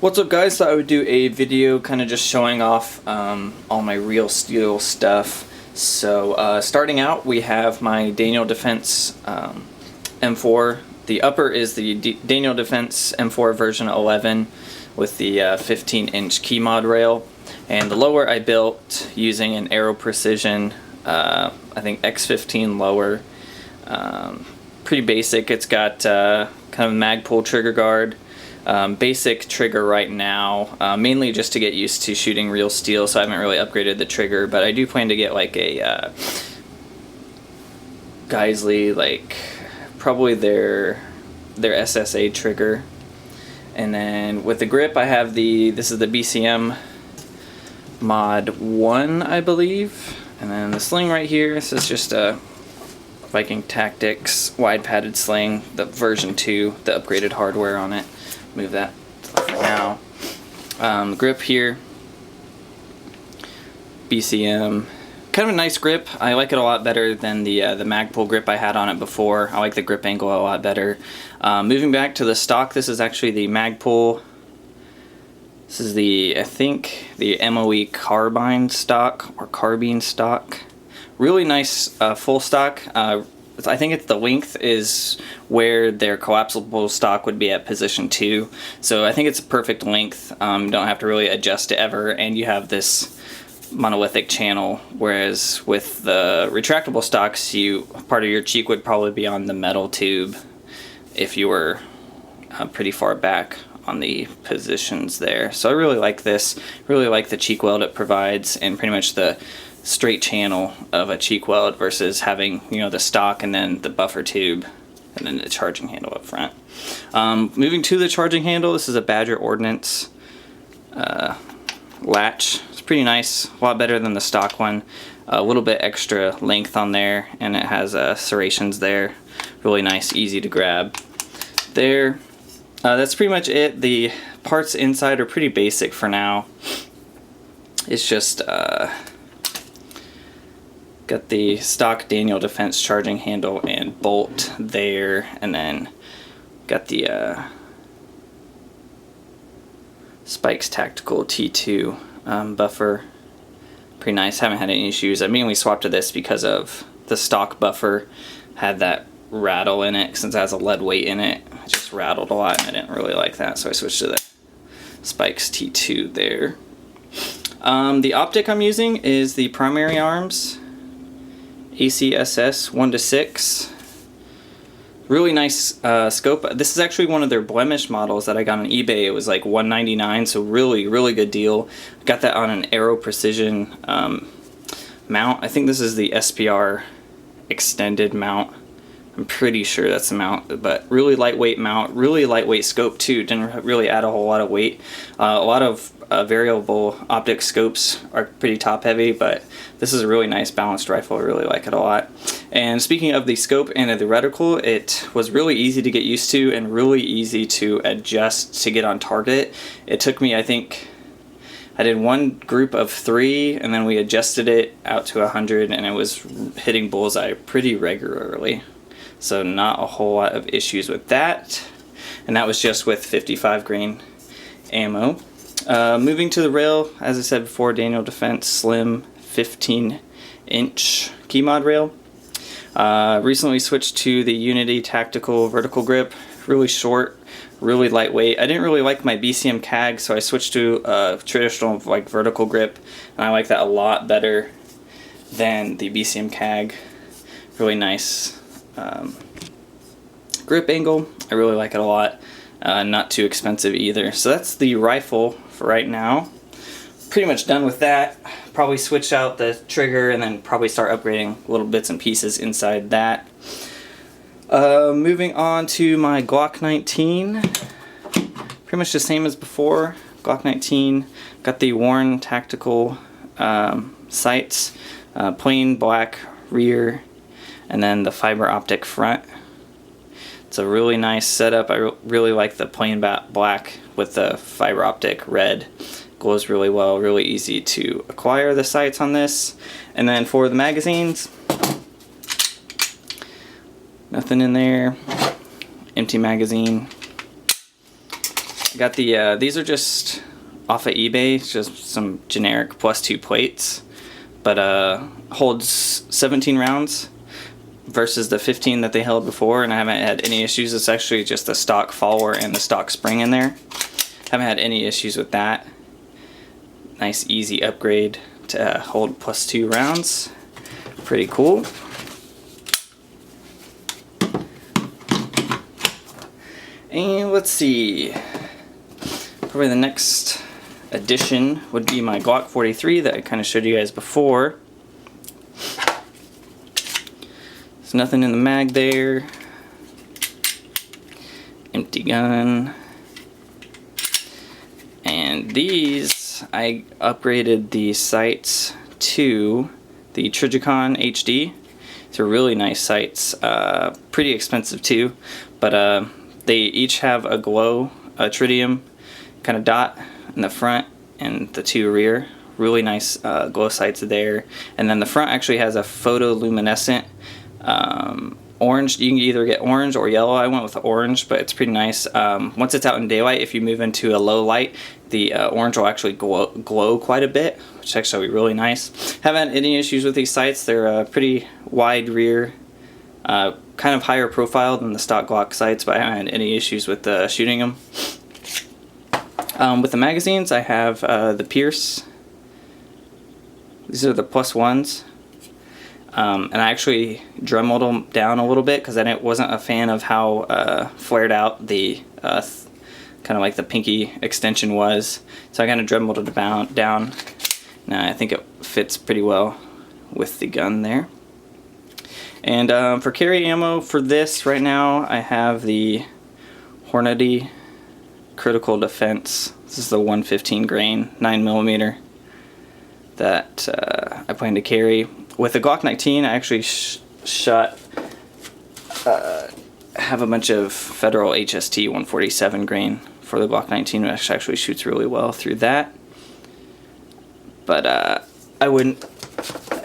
What's up, guys? Thought I would do a video kind of just showing off all my real steel stuff. So starting out, we have my Daniel Defense M4. The upper is the Daniel Defense M4 version 11 with the 15-inch key mod rail, and the lower I built using an Aero Precision, I think X15 lower. Pretty basic. It's got kind of a mag pull trigger guard. Basic trigger right now, mainly just to get used to shooting real steel, so I haven't really upgraded the trigger, but I do plan to get like a Geisley, like probably their SSA trigger. And then with the grip, I have this is the BCM mod 1, I believe. And then the sling right here, this is just a Viking Tactics wide padded sling, the version 2, the upgraded hardware on it. Move that for now. Grip here, BCM, kind of a nice grip. I like it a lot better than the Magpul grip I had on it before. I like the grip angle a lot better. Moving back to the stock, this is actually the Magpul. This is I think the MOE carbine stock or carbine stock. Really nice full stock. I think the length is where their collapsible stock would be at position 2. So I think it's a perfect length. You don't have to really adjust it ever, and you have this monolithic channel, whereas with the retractable stocks, part of your cheek would probably be on the metal tube if you were pretty far back on the positions there. So I really like this. Really like the cheek weld it provides, and pretty much the straight channel of a cheek weld versus having, the stock and then the buffer tube and then the charging handle up front. Moving to the charging handle, this is a Badger Ordnance latch. It's pretty nice, a lot better than the stock one. A little bit extra length on there, and it has serrations there. Really nice, easy to grab there. That's pretty much it. The parts inside are pretty basic for now. It's just got the stock Daniel Defense charging handle and bolt there, and then got the Spikes Tactical T2 buffer. Pretty nice, haven't had any issues. I mainly swapped to this because of the stock buffer had that rattle in it. Since it has a lead weight in it, it just rattled a lot and I didn't really like that, so I switched to the Spikes T2 there. The optic I'm using is the Primary Arms ACSS 1:6. Really nice scope. This is actually one of their blemished models that I got on eBay. It was like $199, so really good deal. Got that on an Aero Precision mount. I think this is the SPR extended mount. I'm pretty sure that's the mount, but really lightweight mount, really lightweight scope too. Didn't really add a whole lot of weight. A lot of variable optic scopes are pretty top heavy, but this is a really nice balanced rifle. I really like it a lot. And speaking of the scope and the reticle, it was really easy to get used to and really easy to adjust to get on target. It took me, I think, I did one group of 3 and then we adjusted it out to 100 and it was hitting bullseye pretty regularly. So not a whole lot of issues with that. And that was just with 55 grain ammo. Moving to the rail, as I said before, Daniel Defense slim 15-inch key mod rail. Recently switched to the Unity Tactical vertical grip. Really short, really lightweight. I didn't really like my BCM CAG, so I switched to a traditional vertical grip, and I like that a lot better than the BCM CAG. Really nice grip angle. I really like it a lot. Not too expensive either. So that's the rifle for right now. Pretty much done with that. Probably switch out the trigger and then probably start upgrading little bits and pieces inside that. Moving on to my Glock 19. Pretty much the same as before. Glock 19. Got the worn tactical sights. Plain black rear, and then the fiber optic front. It's a really nice setup. I really like the plain black with the fiber optic red. Glows really well, really easy to acquire the sights on this. And then for the magazines, nothing in there, empty magazine. Got the, these are just off of eBay, it's just some generic +2 plates, but holds 17 rounds versus the 15 that they held before, and I haven't had any issues. It's actually just the stock follower and the stock spring in there. Haven't had any issues with that. Nice easy upgrade to hold +2 rounds. Pretty cool. And let's see, probably the next addition would be my Glock 43 that I kind of showed you guys before. There's nothing in the mag there. Empty gun. And these, I upgraded the sights to the Trigicon HD. These are really nice sights, pretty expensive too, but they each have a glow, a tritium kind of dot in the front and the 2 rear. Really nice glow sights there. And then the front actually has a photoluminescent orange. You can either get orange or yellow. I went with the orange, but it's pretty nice. Once it's out in daylight, if you move into a low light, the orange will actually glow quite a bit, which is actually really nice. Haven't had any issues with these sights. They're pretty wide rear, kind of higher profile than the stock Glock sights, but I haven't had any issues with shooting them. With the magazines, I have the Pierce. These are the +1s. And I actually Dremeled them down a little bit because I wasn't a fan of how flared out the kind of like the pinky extension was. So I kind of Dremeled it down. Now I think it fits pretty well with the gun there. And for carry ammo for this right now, I have the Hornady Critical Defense. This is the 115 grain 9mm that I plan to carry. With the Glock 19, I actually have a bunch of Federal HST 147 grain for the Glock 19, which actually shoots really well through that. But I wouldn't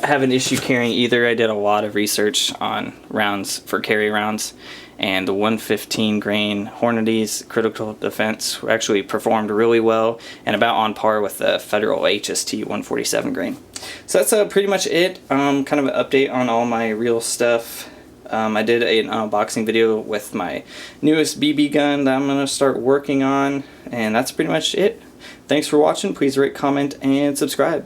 have an issue carrying either. I did a lot of research on rounds for carry rounds, and the 115 grain Hornady's Critical Defense actually performed really well and about on par with the Federal HST 147 grain. So that's pretty much it. Kind of an update on all my real stuff. I did an unboxing video with my newest BB gun that I'm going to start working on, and that's pretty much it. Thanks for watching. Please rate, comment, and subscribe.